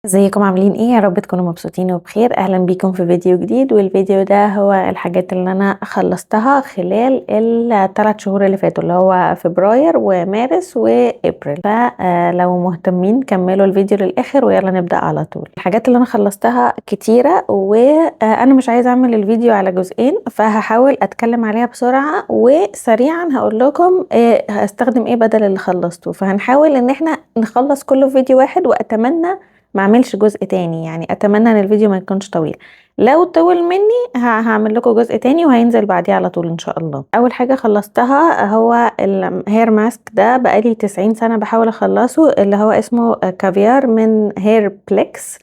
ازيكم عاملين ايه؟ يا رب تكونوا مبسوطين وبخير. اهلا بيكم في فيديو جديد، والفيديو ده هو الحاجات اللي انا خلصتها خلال الثلاث شهور اللي فاتوا، اللي هو فبراير ومارس وابريل. فلو مهتمين كملوا الفيديو للاخر ويلا نبدأ على طول. الحاجات اللي انا خلصتها كتيرة وانا مش عايزة اعمل الفيديو على جزئين، فهحاول اتكلم عليها بسرعة وسريعا هقول لكم هستخدم ايه بدل اللي خلصته. فهنحاول ان احنا نخلص كله في فيديو واحد، واتمنى ما اعملش جزء تاني. يعني اتمنى ان الفيديو ما يكونش طويل. لو طول مني هعمل لكم جزء تاني وهينزل بعديه على طول ان شاء الله. اول حاجة خلصتها هو الهير ماسك. ده بقالي 90 سنة بحاول اخلصه، اللي هو اسمه كافيار من هير بليكس.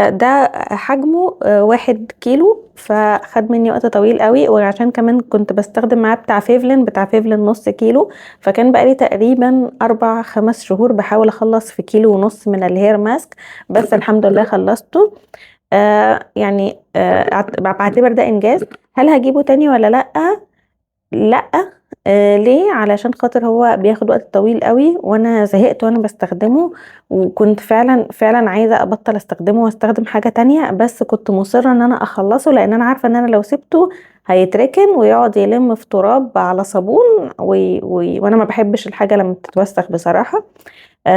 ده حجمه 1 كيلو، فخد مني وقت طويل قوي، وعشان كمان كنت بستخدم معاه بتاع فيفلين نص كيلو. فكان بقالي تقريبا 4 5 شهور بحاول اخلص في كيلو ونص من الهير ماسك، بس الحمد لله خلصته. يعني بعتبر ده انجاز. هل هجيبه تاني ولا لا؟ لا. ليه؟ علشان خاطر هو بياخد وقت طويل قوي، وانا زهقت وانا بستخدمه، وكنت فعلا عايزه ابطل استخدمه واستخدم حاجه تانية، بس كنت مصره ان انا اخلصه، لان انا عارفه ان انا لو سبته هيتركن ويقعد يلم في تراب على صابون وانا ما بحبش الحاجه لما تتوسخ بصراحه.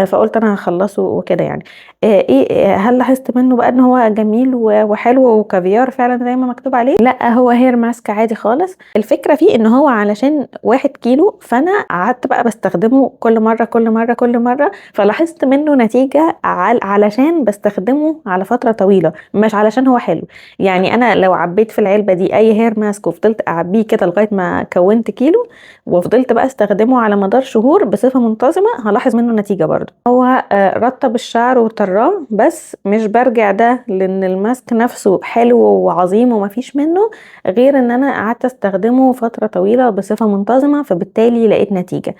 فقلت انا هخلصه وكده يعني. ايه هل لاحظت منه بقى ان هو جميل وحلو وكافيار فعلا زي ما مكتوب عليه؟ لا، هو هير ماسك عادي خالص. الفكره فيه ان هو علشان 1 كيلو، فانا قعدت بقى بستخدمه كل مره كل مره كل مره، فلاحظت منه نتيجه علشان بستخدمه على فتره طويله، مش علشان هو حلو. يعني انا لو عبيت في العلبه دي اي هير ماسك وفضلت اعبيه كده لغايه ما كونت كيلو، وفضلت بقى استخدمه على مدار شهور بصفة منتظمة، هلاحظ منه نتيجة برضو. هو رطب الشعر وطراه، بس مش برجع ده لان الماسك نفسه حلو وعظيم ومفيش منه، غير ان انا قعدت استخدمه فترة طويلة بصفة منتظمة، فبالتالي لقيت نتيجة.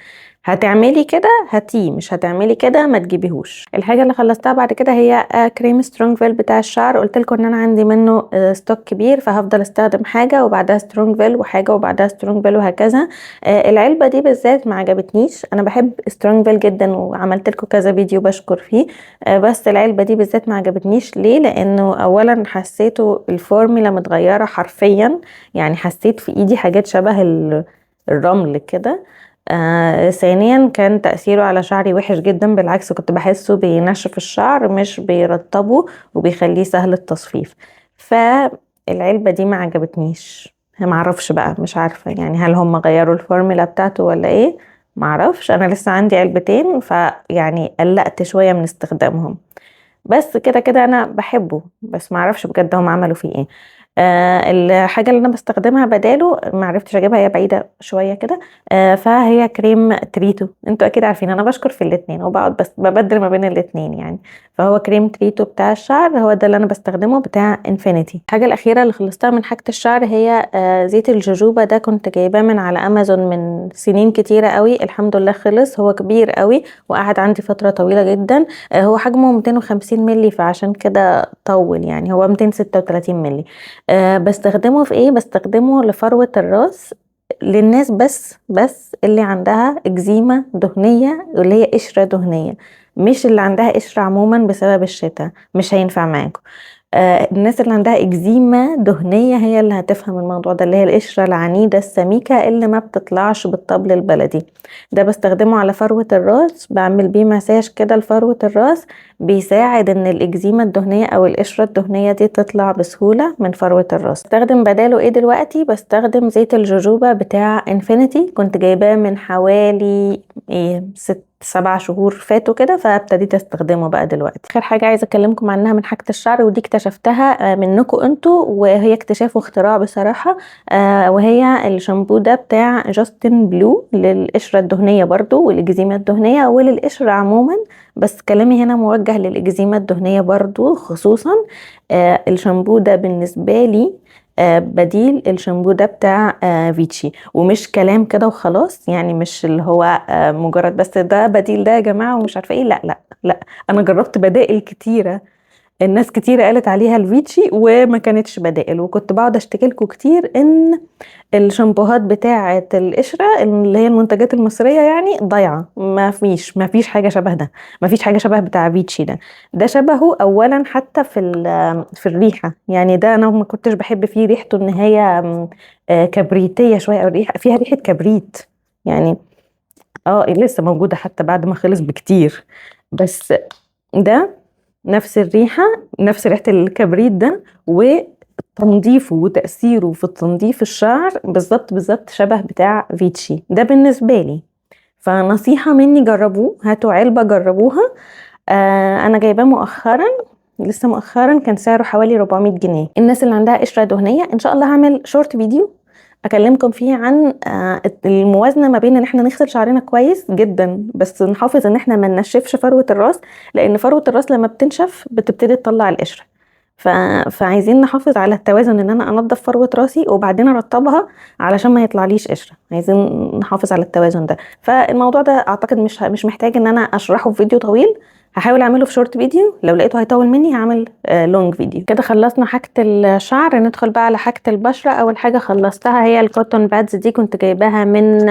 هتعملي كده هاتيه، مش هتعملي كده ما تجيبيهوش. الحاجه اللي خلصتها بعد كده هي كريم سترونج فيل بتاع الشعر. قلت لكم ان انا عندي منه ستوك كبير، فهفضل استخدم حاجه وبعدها سترونج فيل وحاجه وبعدها سترونج فيل وهكذا. العلبه دي بالذات ما عجبتنيش. انا بحب سترونج فيل جدا وعملت لكم كذا فيديو بشكر فيه، بس العلبه دي بالذات ما عجبتنيش. ليه؟ لانه اولا حسيته الفورميلا متغيره حرفيا، يعني حسيت في ايدي حاجات شبه الرمل كده. ثانيا كان تأثيره على شعري وحش جدا، بالعكس كنت بحسه بينشف الشعر مش بيرطبه وبيخليه سهل التصفيف. فالعلبة دي ما عجبتنيش. معرفش بقى، مش عارفة يعني هل هم غيروا الفورمولا بتاعته ولا ايه. معرفش، انا لسه عندي علبتين فيعني قلقت شوية من استخدامهم. بس كده كده انا بحبه، بس معرفش بجد هم عملوا فيه ايه. الحاجة اللي انا بستخدمها بداله معرفتش اجيبها، هي بعيدة شوية كده. فهي كريم تريتو. انتوا اكيد عارفين انا بشكر في الاتنين وبقعد بس ببدل ما بين الاتنين يعني. فهو كريم تريتو بتاع الشعر، هو ده اللي انا بستخدمه بتاع انفينيتي. الحاجة الاخيرة اللي خلصتها من حاجة الشعر هي زيت الجوجوبا. ده كنت جايباه من على امازون من سنين كتيرة قوي، الحمد لله خلص. هو كبير قوي وقعد عندي فترة طويلة جدا. هو حجمه 250 ملي، فعشان كده طول. يعني هو 236 ملي. بستخدمه في ايه؟ بستخدمه لفروة الراس، للناس بس اللي عندها اكزيما دهنية، اللي هي قشرة دهنية، مش اللي عندها قشرة عموما بسبب الشتاء، مش هينفع معاكم. الناس اللي عندها اكزيما دهنية هي اللي هتفهم الموضوع ده، اللي هي القشرة العنيدة السميكة اللي ما بتطلعش بالطبل البلدي. ده بستخدمه على فروة الراس، بعمل بيه مساج كده لفروة الراس، بيساعد ان الاكزيما الدهنية او القشرة الدهنية دي تطلع بسهولة من فروة الراس. بستخدم بداله ايه دلوقتي؟ بستخدم زيت الجوجوبا بتاع انفينيتي. كنت جايباه من حوالي 6 7 شهور فاتوا كده، فابتديت استخدمه بقى دلوقتي. اخر حاجه عايزه اكلمكم عنها من حاجه الشعر، ودي اكتشفتها منكم انتوا، وهي اكتشاف واختراع بصراحه. وهي الشامبو ده بتاع جاستن بلو، للقشره الدهنيه برضو والاكزيما الدهنيه وللقشره عموما، بس كلامي هنا موجه للاكزيما الدهنيه برضو خصوصا. الشامبو ده بالنسبه لي بديل الشامبو ده بتاع فيتشي. ومش كلام كده وخلاص، يعني مش اللي هو مجرد بس ده بديل ده يا جماعة ومش عارفة ايه. لا لا لا، انا جربت بدائل كتيرة الناس كتير قالت عليها الفيتشي وما كانتش بدائل، وكنت بقعد اشتكي لكم كتير ان الشامبوهات بتاعه القشره اللي هي المنتجات المصريه يعني ضايعه، ما فيش حاجه شبه ده، ما فيش حاجه شبه بتاع فيتشي ده. ده شبهه اولا حتى في الريحه، يعني ده انا ما كنتش بحب فيه ريحته، ان هي كبريتيه شويه، او ريحه فيها ريحه كبريت يعني. لسه موجوده حتى بعد ما خلص بكتير. بس ده نفس الريحة، نفس ريحة الكبريت ده، وتنظيفه وتأثيره في تنظيف الشعر بالظبط بالظبط شبه بتاع فيتشي ده بالنسبة لي. فنصيحة مني جربوه، هاتوا علبة جربوها. أنا جايباه مؤخرا، لسه مؤخرا، كان سعره حوالي 400 جنيه. الناس اللي عندها قشرة دهنية إن شاء الله هعمل شورت فيديو اكلمكم فيه عن الموازنه ما بين ان احنا نغسل شعرنا كويس جدا بس نحافظ ان احنا ما ننشفش فروه الراس، لان فروه الراس لما بتنشف بتبتدي تطلع القشره. فعايزين نحافظ على التوازن، ان انا انضف فروه راسي وبعدين ارطبها علشان ما يطلعليش قشره. عايزين نحافظ على التوازن ده. فالموضوع ده اعتقد مش محتاج ان انا اشرحه في فيديو طويل، هحاول اعمله في شورت فيديو، لو لقيته هيطول مني هعمل لونج فيديو. كده خلصنا حاجة الشعر، ندخل بقى على حاجة البشرة. اول حاجة خلصتها هي الكوتون بادز دي، كنت جايباها من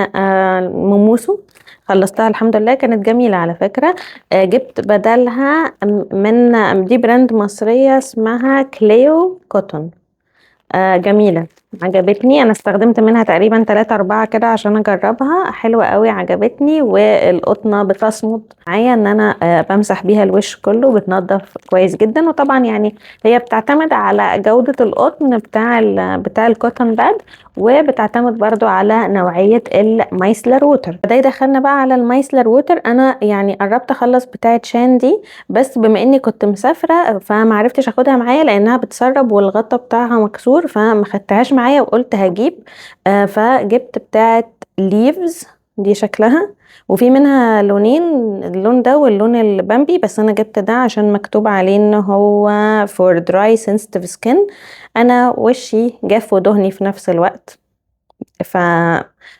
موموسو. خلصتها الحمد لله، كانت جميلة على فكرة. جبت بدلها من دي براند مصرية اسمها كليو كوتون. جميلة، عجبتني. انا استخدمت منها تقريبا 3-4 كده عشان اجربها، حلوة قوي عجبتني. والقطنة بتصمد معايا ان انا بمسح بيها الوش كله، بتنضف كويس جدا. وطبعا يعني هي بتعتمد على جودة القطن بتاع الكوتون باد، وبتعتمد برضو على نوعية المايسلر ووتر. ده يدخلنا بقى على المايسلر ووتر. انا يعني قربت اخلص بتاعة شان دي، بس بما اني كنت مسافرة فمعرفتش اخدها معايا لانها بتسرب والغطا بتاعها مكسور، فما خدتهاش معايا وقلت هجيب. فجبت بتاعة ليفز دي شكلها، وفي منها لونين، اللون ده واللون البامبي، بس انا جبت ده عشان مكتوب عليه ان هو for dry sensitive skin. انا وشي جاف ودهني في نفس الوقت، ف...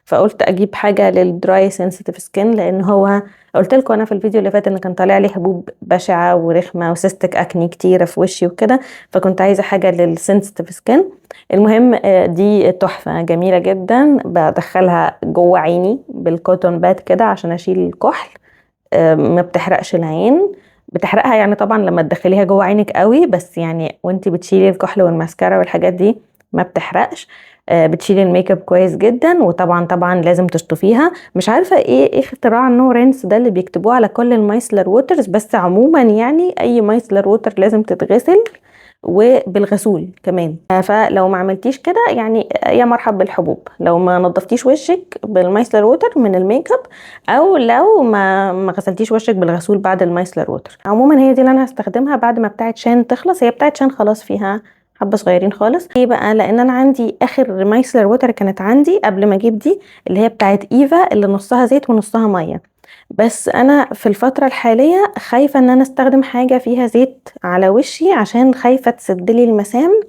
فقلت اجيب حاجه للدراي سنسيتيف سكين، لان هو قلت لكم انا في الفيديو اللي فات ان كان طالع لي حبوب بشعه ورخمه وسيستك اكني كتيره في وشي وكده، فكنت عايزه حاجه للسنسيتيف سكين. المهم دي تحفه جميله جدا، بدخلها جوه عيني بالكوتون باد كده عشان اشيل الكحل. ما بتحرقش العين، بتحرقها يعني طبعا لما تدخليها جوه عينك قوي، بس يعني وانت بتشيلي الكحل والماسكارا والحاجات دي ما بتحرقش. بتشيلي الميك اب كويس جدا. وطبعا طبعا لازم تشطفيها. مش عارفه ايه اختراع النو رينس ده اللي بيكتبوه على كل المايسلر ووترز، بس عموما يعني اي مايسلر ووتر لازم تتغسل وبالغسول كمان. فلو ما عملتيش كده يعني يا مرحب بالحبوب، لو ما نظفتيش وشك بالمايسلر ووتر من الميك اب، او لو ما غسلتيش وشك بالغسول بعد المايسلر ووتر. عموما هي دي اللي انا هستخدمها بعد ما بتاعت شان تخلص. هي بتاعت شان خلاص فيها حبه صغيرين خالص. ايه بقى؟ لان انا عندي اخر مايسلر ووتر كانت عندي قبل ما اجيب دي، اللي هي بتاعت ايفا اللي نصها زيت ونصها ميه. بس انا في الفترة الحالية خايفة ان انا استخدم حاجة فيها زيت على وشي، عشان خايفة تسدلي المسام.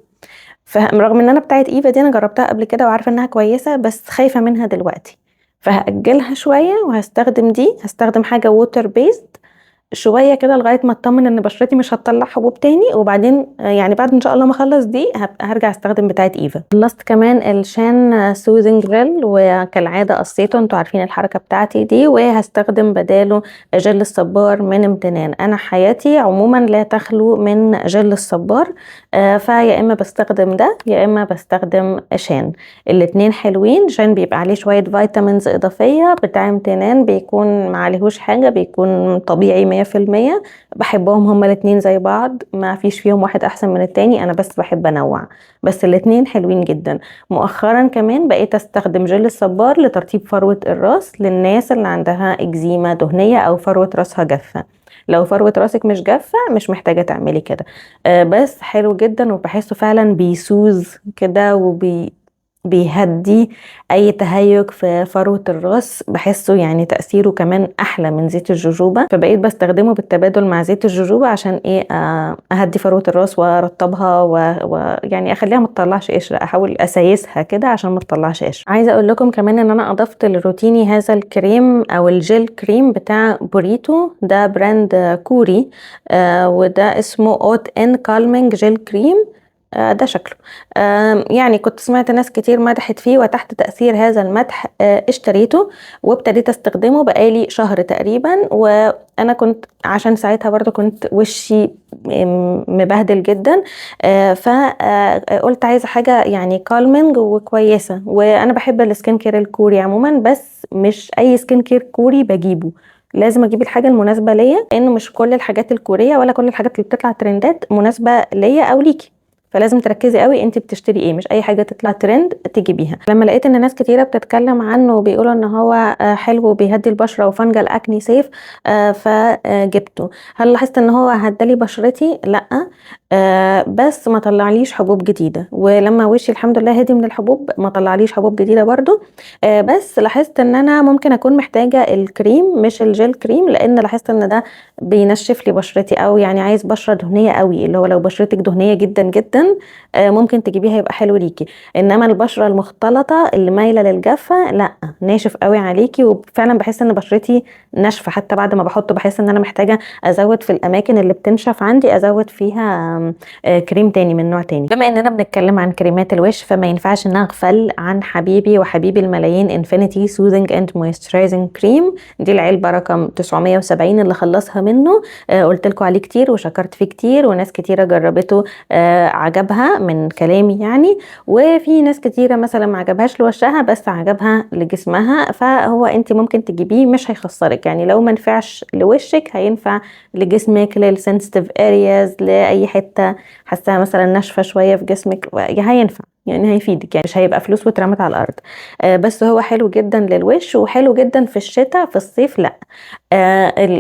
رغم ان انا بتاعت ايفا دي انا جربتها قبل كده وعارفة انها كويسة، بس خايفة منها دلوقتي. فهأجلها شوية وهستخدم دي، هستخدم حاجة ووتر بيست شويه كده لغايه ما اطمن ان بشرتي مش هتطلع حبوب تاني. وبعدين يعني بعد ان شاء الله ما اخلص دي هرجع استخدم بتاعه ايفا. خلصت كمان الشان سوزنج جel، وكالعاده قصيته، انتوا عارفين الحركه بتاعتي دي، وهستخدم بداله جل الصبار من امتنان. انا حياتي عموما لا تخلو من جل الصبار. فيا اما بستخدم ده يا اما بستخدم شان. الاتنين حلوين. شان بيبقى عليه شويه فيتامينز اضافيه، بتاع امتنان بيكون ما عليهوش حاجه، بيكون طبيعي 100%. بحبهم هما الاتنين زي بعض، ما فيش فيهم واحد احسن من التاني، انا بس بحب انوع. بس الاتنين حلوين جدا. مؤخرا كمان بقيت استخدم جل الصبار لترطيب فروة الراس للناس اللي عندها اكزيما دهنية او فروة راسها جافة. لو فروة راسك مش جافة مش محتاجة تعملي كده. بس حلو جدا، وبحسه فعلا بيسوز كده بيهدي اي تهيج في فروة الراس، بحسه يعني تأثيره كمان احلى من زيت الجوجوبا، فبقيت بستخدمه بالتبادل مع زيت الجوجوبا عشان ايه اهدي فروة الراس وارطبها ويعني اخليها ما تطلعش قشرة، احاول اسيسها كده عشان ما تطلعش قشرة. عايزة اقول لكم كمان ان انا اضفت لروتيني هذا الكريم او الجيل كريم بتاع بوريتو، ده براند كوري، وده اسمه اوت ان كالمينج جيل كريم. ده شكله. يعني كنت سمعت ناس كتير مدحت فيه، وتحت تأثير هذا المدح اشتريته وابتديت استخدمه بقالي شهر تقريبا. وانا كنت عشان ساعتها برضو كنت وشي مبهدل جدا، فقلت عايزة حاجة يعني كالمينج وكويسة. وانا بحب السكين كير الكوري عموما، بس مش اي سكين كير كوري بجيبه، لازم اجيب الحاجه المناسبه ليا، لان مش كل الحاجات الكوريه ولا كل الحاجات اللي بتطلع ترندات مناسبه ليا او ليكي. فلازم تركزي قوي انت بتشتري ايه، مش اي حاجه تطلع ترند تجيبيها. لما لقيت ان ناس كتيره بتتكلم عنه وبيقولوا ان هو حلو وبيهدي البشره وفنجل اكني سيف، فجبته. هل لاحظت ان هو هدلي بشرتي؟ لا، بس ما طلعليش حبوب جديده. ولما وشي الحمد لله هدي من الحبوب ما طلعليش حبوب جديده برضو. بس لاحظت ان انا ممكن اكون محتاجه الكريم مش الجل كريم، لان لاحظت ان ده بينشف لي بشرتي، او يعني عايز بشره دهنيه قوي، اللي هو لو بشرتك دهنيه جدا جدا ممكن تجيبيها يبقى حلو ليكي. انما البشره المختلطه اللي مايله للجافه لا، ناشف قوي عليكي. وفعلا بحس ان بشرتي ناشفه، حتى بعد ما بحطه بحس ان انا محتاجه ازود في الاماكن اللي بتنشف عندي، ازود فيها كريم تاني من نوع تاني. بما اننا بنتكلم عن كريمات الوش، فما ينفعش نغفل عن حبيبي وحبيبي الملايين انفينيتي سوذنج اند مويسترايزنج كريم. دي العلبه رقم 970 اللي خلصها منه. قلت لكم عليه كتير وشكرت فيه كتير، وناس كتيره جربته عجبها من كلامي يعني. وفي ناس كتيره مثلا ما عجبهاش لوشها بس عجبها لجسمها، فهو انت ممكن تجيبيه مش هيخسرك يعني. لو ما نفعش لوشك هينفع لجسمك، للسنسيتيف ارياز، لاي حته حاساها مثلا ناشفه شويه في جسمك، هينفع يعني، هيفيدك يعني، مش هيبقى فلوس واترمت على الارض. بس هو حلو جدا للوش وحلو جدا في الشتاء. في الصيف لا،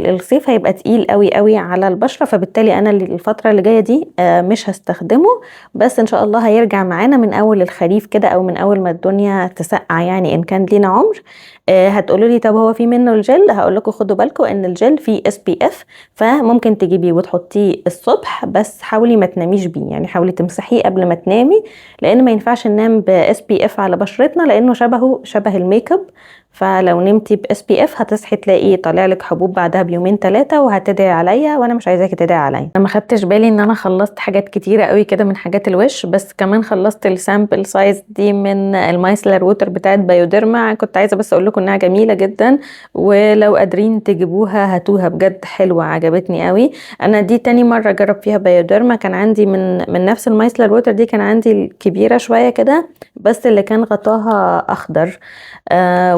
الصيف هيبقى تقيل قوي قوي على البشره، فبالتالي انا الفتره اللي جايه دي مش هستخدمه. بس ان شاء الله هيرجع معانا من اول الخريف كده، او من اول ما الدنيا تسقع يعني، ان كان لينا عمر. هتقولوا لي طب هو في منه الجل؟ هقول لكم خدوا بالكم ان الجل فيه SPF، فممكن تجيبيه وتحطيه الصبح، بس حاولي ما تناميش بيه يعني، حاولي تمسحيه قبل ما تنامي، لان ما ينفعش ننام SPF على بشرتنا، لانه شبه الميك اب. فلو نمتي SPF هتصحي تلاقي طالع لك حبوب بعدها بيومين 3 وهتدعي عليا، وانا مش عايزاكي تدعي عليا. انا ما خدتش بالي ان انا خلصت حاجات كتيره قوي كده من حاجات الوش، بس كمان خلصت السامبل سايز دي من المايسلر ووتر بتاعت بايوديرما. كنت عايزه بس اقول لكم انها جميله جدا، ولو قادرين تجيبوها هاتوها، بجد حلوه عجبتني قوي. انا دي تاني مره اجرب فيها بايوديرما. كان عندي من نفس المايسلر ووتر دي، كان عندي الكبيره شويه كده، بس اللي كان غطاها اخضر.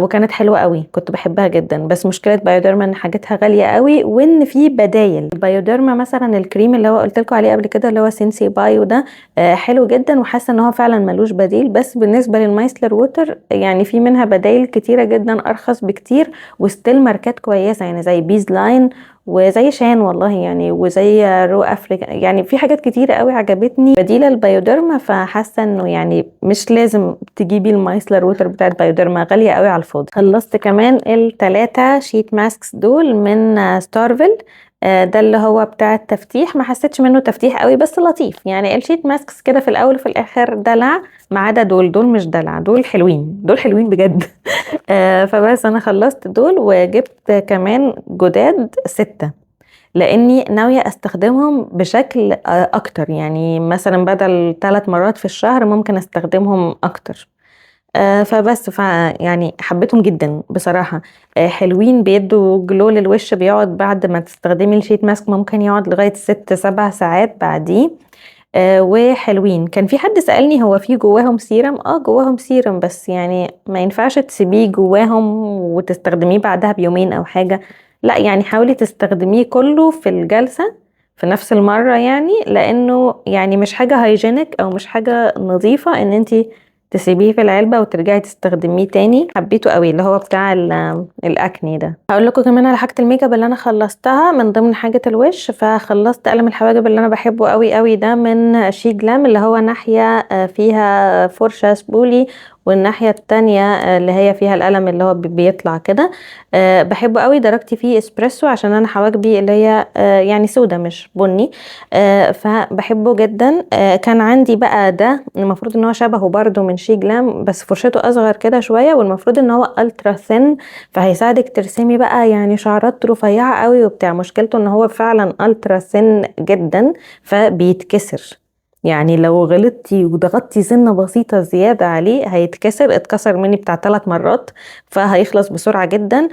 وكانت حلوه قوي، كنت بحبها جدا. بس مشكله بايوديرما ان حاجتها غاليه قوي، وان في بدايل. بايوديرما مثلا الكريم اللي هو قلت لكم عليه قبل كده اللي هو سينسي بايو ده حلو جدا، وحاسه ان هو فعلا ملوش بديل. بس بالنسبه للمايسلر ووتر يعني في منها بدايل كتيره جدا ارخص بكتير، وستيل ماركات كويسه يعني، زي بيز لاين وزي شان والله يعني، وزي رو افريكا يعني. في حاجات كتيره قوي عجبتني بديله البايوديرما، فحاسه انه يعني مش لازم تجيبي المايسلر ووتر بتاعت بايوديرما، غاليه قوي على الفاضي. خلصت كمان ال3 شيت ماسكس دول من ستارفل. ده اللي هو بتاع التفتيح، ما حسيتش منه تفتيح قوي بس لطيف يعني. الشيت ماسكس كده في الاول وفي الاخر دلع، ما عدا دول مش دلع، دول حلوين، دول حلوين بجد. فبس انا خلصت دول، وجبت كمان جداد 6، لاني ناوية استخدمهم بشكل اكتر يعني. مثلا بدل 3 مرات في الشهر ممكن استخدمهم اكتر. يعني حبيتهم جدا بصراحة. حلوين، بيدوا جلو للوش، بيقعد بعد ما تستخدمي الشيت ماسك ممكن يقعد لغاية 6-7 ساعات بعديه. وحلوين. كان في حد سألني هو في جواهم سيرم؟ جواهم سيرم، بس يعني ما ينفعش تسيبيه جواهم وتستخدميه بعدها بيومين او حاجة. لا يعني حاولي تستخدميه كله في الجلسة في نفس المرة يعني، لانه يعني مش حاجة هايجينيك او مش حاجة نظيفة ان انتي تسيبيه في العلبة وترجعي تستخدميه تاني. حبيته قوي اللي هو بتاع الاكني ده. هقول لكم كمان على حاجة الميك اب اللي انا خلصتها من ضمن حاجة الوش. فخلصت قلم الحواجب اللي انا بحبه قوي قوي ده من شي جلام، اللي هو ناحية فيها فرشة سبولي والناحية التانية اللي هي فيها القلم اللي هو بيطلع كده. بحبه قوي، درجتي فيه اسبريسو عشان انا حواجبي اللي هي يعني سودة مش بني. فبحبه جدا. كان عندي بقى ده المفروض ان هو شبهه برضو من شي جلام، بس فرشته اصغر كده شوية، والمفروض ان هو الترا ثين، فهيساعدك ترسمي بقى يعني شعرات رفيعة قوي وبتاع. مشكلته ان هو فعلا الترا ثين جدا فبيتكسر، يعني لو غلطتي وضغطتي سنة بسيطة زيادة عليه هيتكسر. اتكسر مني بتاع 3 مرات، فهيخلص بسرعة جدا.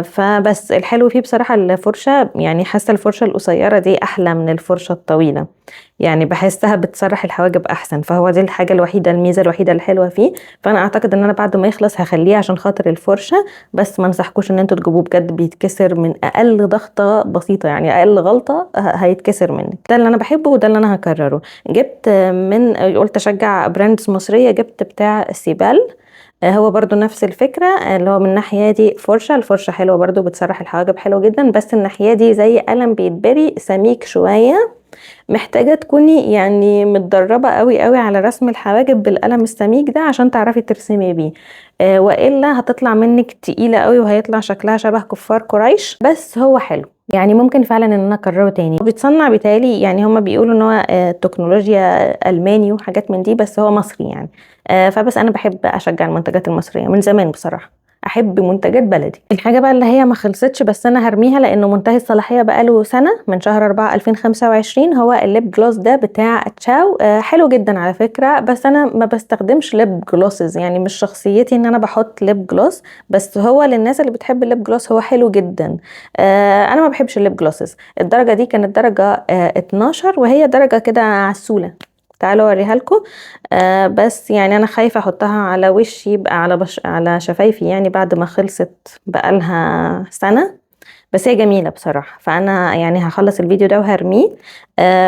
فبس الحلو فيه بصراحة الفرشة، يعني حاسة الفرشة القصيرة دي احلى من الفرشة الطويلة، يعني بحسها بتسرح الحواجب احسن، فهو دي الحاجة الوحيدة الميزة الوحيدة الحلوة فيه. فانا اعتقد ان انا بعد ما يخلص هخليه عشان خاطر الفرشة، بس ما انصحكوش ان انتوا تجيبوه بجد، بيتكسر من اقل ضغطة بسيطة، يعني اقل غلطة هيتكسر منك. ده اللي انا بحبه وده اللي انا هكرره. جبت من قلت اشجع براندز مصرية، جبت بتاع سيبال. هو برضو نفس الفكرة، اللي هو من الناحية دي الفرشة حلوة برضو، بتسرح الحواجب حلوة جدا، بس الناحية دي زي قلم بيتبري سميك شوية، محتاجة تكوني يعني متدربة قوي قوي على رسم الحواجب بالقلم السميك ده عشان تعرفي ترسمي بيه. وإلا هتطلع منك تقيلة قوي وهيطلع شكلها شبه كفار قريش، بس هو حلو يعني، ممكن فعلا ان انا اكرره تاني. بيتصنع بيتهيألي يعني، هما بيقولوا ان هو تكنولوجيا الماني وحاجات من دي، بس هو مصري يعني. فبس انا بحب اشجع المنتجات المصرية من زمان بصراحة، احب منتجات بلدي. الحاجه بقى اللي هي ما خلصتش بس انا هرميها لانه منتهي الصلاحيه بقاله سنه من شهر 4 2025، هو الليب جلوس ده بتاع تشاو. حلو جدا على فكره، بس انا ما بستخدمش ليب جلوسز، يعني مش شخصيتي ان انا بحط ليب جلوس، بس هو للناس اللي بتحب الليب جلوس هو حلو جدا. انا ما بحبش الليب جلوسز. الدرجه دي كانت درجه 12، وهي درجه كده عسوله. تعالوا اوريها لكم. بس يعني انا خايفه احطها على وشي يبقى على شفايفي، يعني بعد ما خلصت بقالها سنه. بس هي جميله بصراحه، فانا يعني هخلص الفيديو ده وهرميه.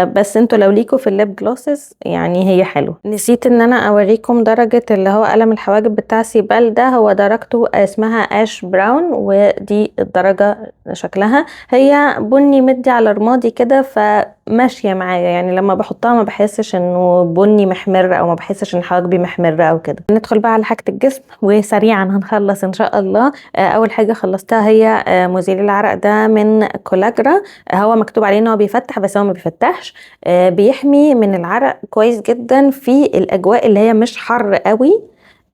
بس انتوا لو ليكوا في الليب جلوسز يعني هي حلو. نسيت ان انا اوريكم درجه اللي هو قلم الحواجب بتاع سيبال ده، هو درجته اسمها اش براون، ودي الدرجه شكلها هي بني مدي على رمادي كده، فماشيه معايا يعني لما بحطها ما بحسش انه بني محمر، او ما بحسش ان حواجبي محمره او كده. ندخل بقى على حاجه الجسم وسريعا هنخلص ان شاء الله. اول حاجه خلصتها هي مزيل العرق ده من كولاجرا. هو مكتوب عليه ان هو بيفتح، بس هو ما بيفتحش. بيحمي من العرق كويس جدا في الاجواء اللي هي مش حر قوي.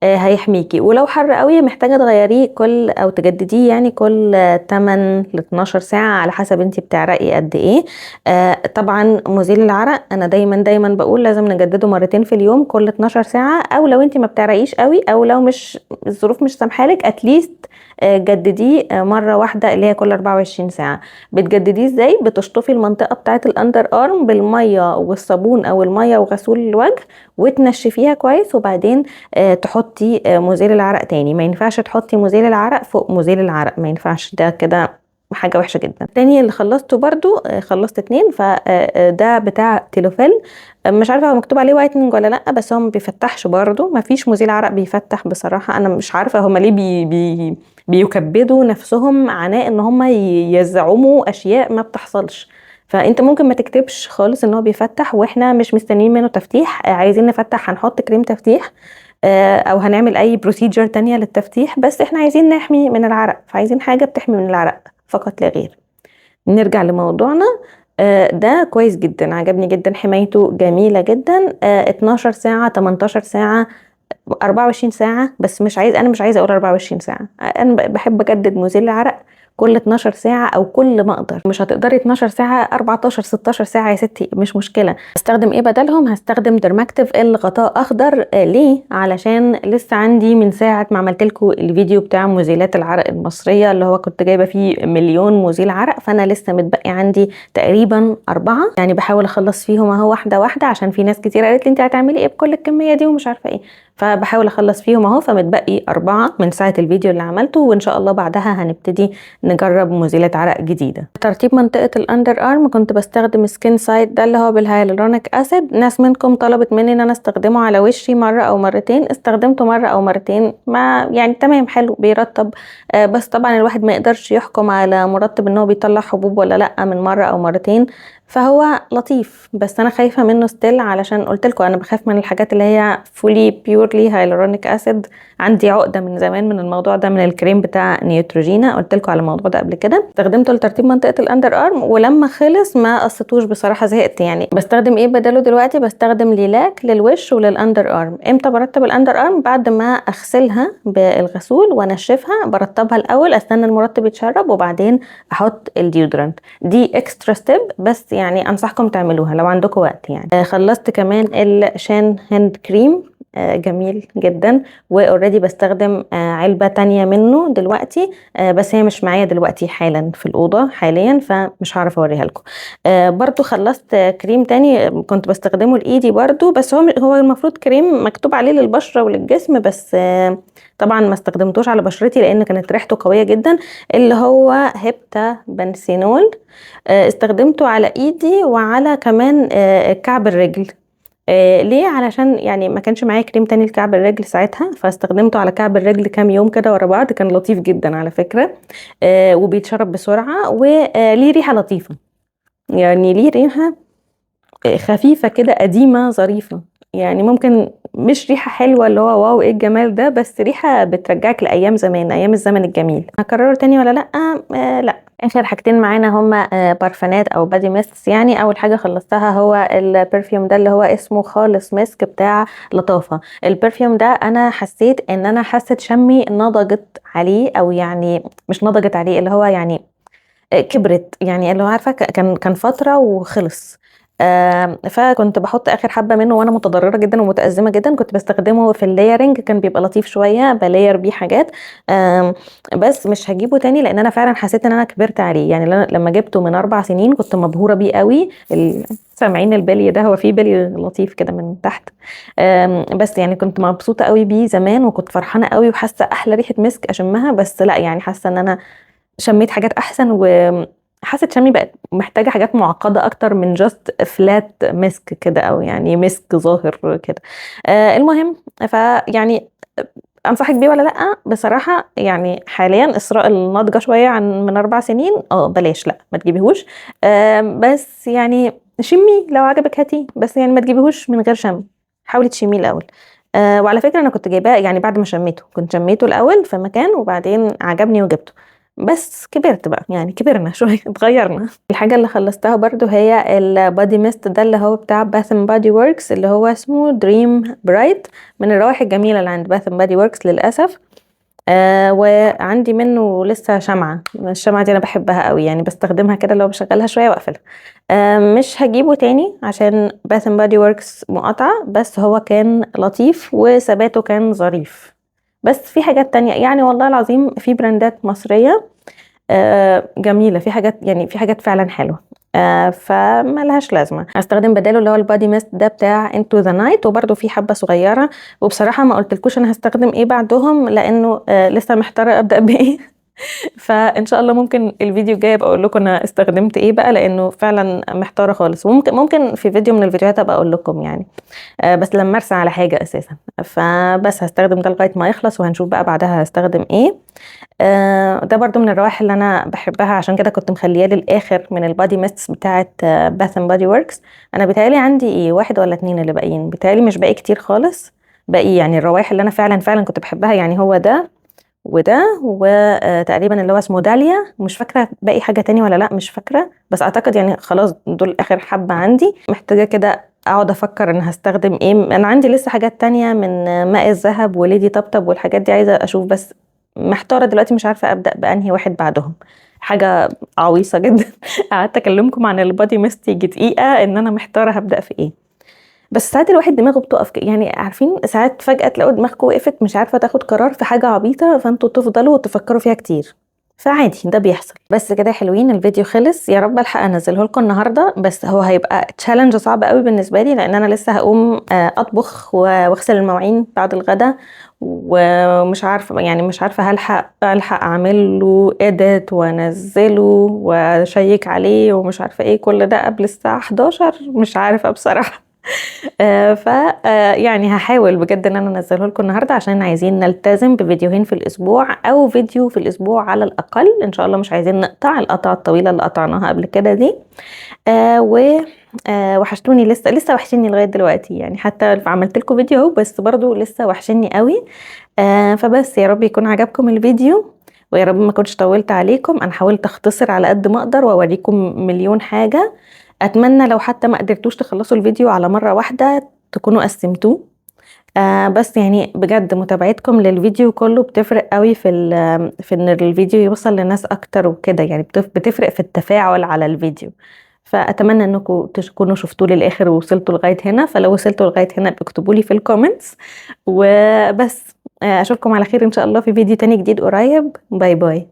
هيحميكي، ولو حر قوي محتاجه تغيريه كل او تجدديه يعني كل 8 ل 12 ساعه على حسب انتي بتعرقي قد ايه. طبعا مزيل العرق انا دايما بقول لازم نجدده مرتين في اليوم كل 12 ساعه، او لو انتي ما بتعرقيش قوي، او لو مش الظروف مش سامحالك اتليست جدديه مره واحده اللي هي كل 24 ساعه. بتجدديه ازاي؟ بتشطفي المنطقه بتاعه الاندر ارم بالميه والصابون، او الميه وغسول الوجه، وتنشفيها كويس، وبعدين تحطي مزيل العرق تاني. ما ينفعش تحطي مزيل العرق فوق مزيل العرق، ما ينفعش، ده كده حاجة وحشة جدا. تاني اللي خلصته برضو خلصت 2، فده بتاع تيلوفيل. مش عارفة هو مكتوب عليه وايتنينج ولا لأ، بس هو ما بيفتحش برضو، ما فيش مزيل عرق بيفتح بصراحة. أنا مش عارفة هما ليه بيكبدوا نفسهم عناء ان هما يزعموا أشياء ما بتحصلش. فانت ممكن ما تكتبش خالص ان هو بيفتح، واحنا مش مستنيين منه تفتيح. عايزين نفتح هنحط كريم تفتيح، او هنعمل اي بروسيجر تانية للتفتيح، بس احنا عايزين نحمي من العرق، فعايزين حاجة بتحمي من العرق فقط لا غير. نرجع لموضوعنا. ده كويس جدا، عجبني جدا، حمايته جميلة جدا. 12 ساعة، 18 ساعة، 24 ساعة، بس انا مش عايزة اقول 24 ساعة. انا بحب اجدد مزيل العرق كل 12 ساعة او كل ما اقدر. مش هتقدري 12 ساعة، 14 16 ساعة يا ستي مش مشكلة. هستخدم ايه بدلهم؟ هستخدم درماكتيف الغطاء اخضر. ليه؟ علشان لسه عندي من ساعة ما عملت لكم الفيديو بتاع مزيلات العرق المصرية، اللي هو كنت جايبة فيه مليون مزيل عرق، فانا لسه متبقي عندي تقريبا 4، يعني بحاول اخلص فيهم اهو واحدة واحدة، عشان في ناس كتير قالت لي انت هتعملي ايه بكل الكمية دي ومش عارفة ايه، فبحاول اخلص فيهم اهو. فمتبقي 4 من ساعة الفيديو اللي عملته، وان شاء الله بعدها هنبتدي نجرب مزيلة عرق جديدة. ترتيب منطقة الاندر ارم كنت بستخدم سكين سايد ده اللي هو بالهيالورونيك اسيد. ناس منكم طلبت مني ان انا استخدمه على وشي مرة او مرتين، استخدمته مرة او مرتين، ما يعني تمام حلو بيرطب. بس طبعا الواحد ما يقدرش يحكم على مرطب ان هو بيطلع حبوب ولا لا من مرة او مرتين، فهو لطيف، بس انا خايفه منه ستيل علشان قلت لكم انا بخاف من الحاجات اللي هي فولي بيورلي هايلورونيك اسيد. عندي عقده من زمان من الموضوع ده، من الكريم بتاع نيوتروجينا، قلت لكم على الموضوع ده قبل كده. استخدمته لترطيب منطقه الاندر ارم، ولما خلص ما قصتوش بصراحه، زهقت يعني. بستخدم ايه بداله دلوقتي؟ بستخدم ليلاك للوش وللاندر ارم. امتى برطب الاندر ارم؟ بعد ما اغسلها بالغسول وانشفها، برطبها الاول، استنى المرطب يتشرب وبعدين احط الديودرنت. دي اكسترا ستيب، بس يعني انصحكم تعملوها لو عندكم وقت يعني. خلصت كمان الشان هاند كريم، جميل جدا، واوريدي بستخدم علبة تانية منه دلوقتي، بس هي مش معايا دلوقتي حالا في الأوضة حاليا، فمش هعرف اوريها لكم. برضو خلصت كريم تاني كنت بستخدمه لإيدي برضو، بس هو المفروض كريم مكتوب عليه للبشرة وللجسم، بس طبعا ما استخدمتوش على بشرتي لان كانت ريحته قوية جدا، اللي هو هيبتا بنسينول. استخدمته على ايدي وعلى كمان كعب الرجل. ليه؟ علشان يعني ما كانش معايا كريم تاني لكعب الرجل ساعتها، فاستخدمته على كعب الرجل كام يوم كده ورا بعض، كان لطيف جدا على فكرة. وبيتشرب بسرعة، وليه ريحة لطيفة، يعني ليه ريحة خفيفة كده قديمة ظريفة. يعني ممكن مش ريحة حلوة اللي هو واو ايه الجمال ده، بس ريحة بترجعك لأيام زمان، أيام الزمن الجميل. هكرره تاني ولا لأ؟ لا. آخر حاجتين معانا هما بارفانات أو بادي ميستس. يعني أول حاجة خلصتها هو البرفيوم ده اللي هو اسمه خالص مسك بتاع لطافة. البرفيوم ده أنا حسيت إن أنا حاسة شمي نضجت عليه، أو يعني مش نضجت عليه، اللي هو يعني كبرت، يعني اللي هو عارفه كان فتره وخلص. فكنت بحط اخر حبه منه وانا متضرره جدا ومتازمه جدا. كنت بستخدمه في اللايرنج، كان بيبقى لطيف شويه، بلاير بيه حاجات. بس مش هجيبه تاني لان انا فعلا حسيت ان انا كبرت عليه. يعني لما جبته من 4 سنين كنت مبهوره بيه قوي. سامعين البلي ده؟ هو فيه بلي لطيف كده من تحت. بس يعني كنت مبسوطه قوي بيه زمان، وكنت فرحانه قوي وحاسه احلى ريحه مسك اشمها. بس لا، يعني حاسه ان انا شميت حاجات احسن، وحاسه شمي بقت محتاجه حاجات معقده اكتر من جاست فلات مسك كده، او يعني مسك ظاهر كده. المهم، فيعني انصحك بيه ولا لا؟ بصراحه يعني حاليا اسراء الناضجه شويه عن من 4 سنين، بلاش، لا ما تجيبيهوش. بس يعني شمي، لو عجبك هاتي، بس يعني ما تجيبيهوش من غير شم، حاولي تشميه الاول. وعلى فكره انا كنت جايباه يعني بعد ما شميته، كنت شميته الاول في مكان وبعدين عجبني وجبته. بس كبرت بقى، يعني كبرنا شويه اتغيرنا. الحاجه اللي خلصتها برضو هي البادي ميست ده اللي هو بتاع باث اند بادي وركس، اللي هو اسمه دريم برايت، من الروائح الجميله اللي عند باث اند بادي وركس للاسف. وعندي منه لسه شمعة. الشمعة دي أنا بحبها قوي، يعني بستخدمها كده لو بشغلها شوية وأقفلها. مش هجيبه تاني عشان باث اند بادي وركس مقاطعة، بس هو كان لطيف وثباته كان ظريف. بس في حاجات تانية يعني والله العظيم، في براندات مصرية جميلة، في حاجات يعني في حاجات فعلا حلوة. فما لهاش لازمة. هستخدم بداله اللي هو البادي ميست ده بتاع انتو ذا نايت، وبرده في حبة صغيرة. وبصراحة ما قلتلكوش انا هستخدم ايه بعدهم، لانه لسه محتارة ابدأ بايه. فان شاء الله ممكن الفيديو الجاي ابقى اقول لكم انا استخدمت ايه بقى، لانه فعلا محتاره خالص. وممكن في فيديو من الفيديوهات ابقى اقول لكم يعني. بس لما ارسى على حاجه اساسا. فبس هستخدم ده لغايه ما يخلص، وهنشوف بقى بعدها هستخدم ايه. ده برضو من الروائح اللي انا بحبها، عشان كده كنت مخليه للاخر من البادي ميستس بتاعه باث اند بادي وركس. انا بيتهيألي عندي ايه 1 ولا 2 اللي باقيين، بيتهيألي مش باقي كتير خالص. باقي يعني الروائح اللي انا فعلا كنت بحبها، يعني هو ده وده، وتقريبا اللي هو اسمه داليا. مش فاكره باقي حاجه تاني ولا لا، مش فاكره، بس اعتقد يعني خلاص دول اخر حبه عندي. محتاجه كده اقعد افكر ان هستخدم ايه. انا عندي لسه حاجات تانية من ماء الذهب وليدي طبطب والحاجات دي، عايزه اشوف، بس محتاره دلوقتي مش عارفه ابدا بانهي واحد بعدهم. حاجه عويصه جدا. قعدت اكلمكم عن البادي ميست يجي دقيقه ان انا محتاره هبدا في ايه. بس ساعات الواحد دماغه بتقف يعني عارفين، ساعات فجأة تلاقوا دماغكم وقفت، مش عارفة تاخد قرار في حاجة عبيطة، فانتوا تفضلوا تفكروا فيها كتير. فعادي، ده بيحصل. بس كده حلوين، الفيديو خلص. يا رب الحق انزله لكم النهارده، بس هو هيبقى تشالنج صعب قوي بالنسبه لي، لان انا لسه هقوم اطبخ واغسل المواعين بعد الغدا. ومش عارفه، يعني مش عارفه الحق اعمل له اديت وانزله واشيك عليه ومش عارفه ايه كل ده قبل الساعه 11. مش عارفه بصراحه. ف يعني هحاول بجد ان انا انزله لكم النهارده عشان عايزين نلتزم بفيديوهين في الاسبوع او فيديو في الاسبوع على الاقل ان شاء الله. مش عايزين نقطع القطعه الطويله اللي قطعناها قبل كده دي. و وحشتوني، لسه وحشيني لغايه دلوقتي يعني. حتى عملت لكم فيديو اهو بس برضو لسه وحشيني قوي. فبس يا رب يكون عجبكم الفيديو، ويا رب ما كنتش طولت عليكم. انا حاولت اختصر على قد ما اقدر واوريكم مليون حاجه. اتمنى لو حتى ما قدرتوش تخلصوا الفيديو على مره واحده تكونوا قسمتوه. بس يعني بجد متابعتكم للفيديو كله بتفرق قوي في ان الفيديو يوصل لناس اكتر وكده يعني. بتفرق في التفاعل على الفيديو. فاتمنى انكم تكونوا شفتوه للاخر ووصلتوا لغايه هنا. فلو وصلتوا لغايه هنا اكتبوا لي في الكومنتس. وبس اشوفكم على خير ان شاء الله في فيديو تاني جديد قريب. باي باي.